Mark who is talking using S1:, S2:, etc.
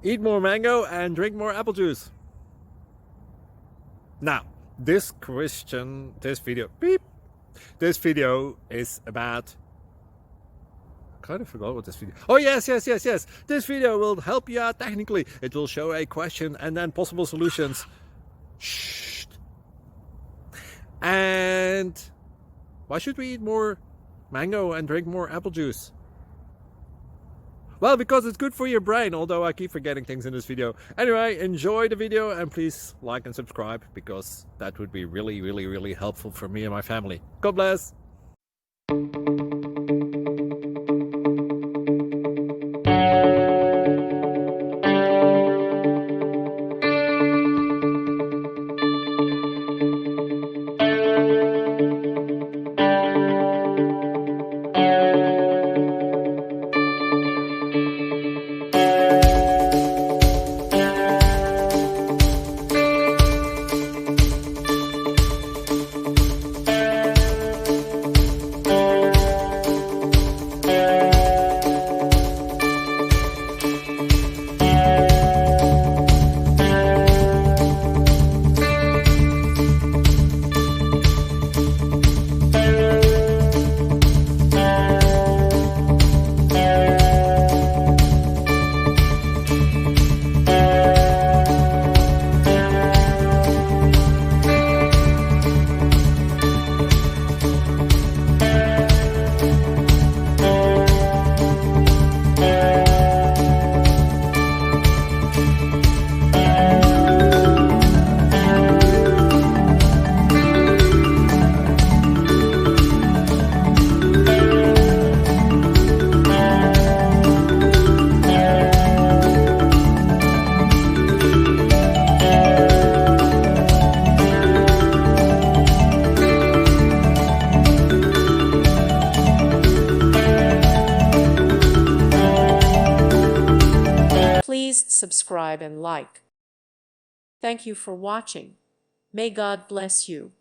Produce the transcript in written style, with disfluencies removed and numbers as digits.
S1: Eat more mango and drink more apple juice. Now, this video is about, I kind of forgot what this video. Oh, yes. This video will help you out technically. It will show a question and then possible solutions. Shh. And why should we eat more mango and drink more apple juice? Well, because it's good for your brain, although I keep forgetting things in this video. Anyway, enjoy the video and please like and subscribe, because that would be really helpful for me and my family. God bless!
S2: Please subscribe and like. Thank you for watching. May God bless you.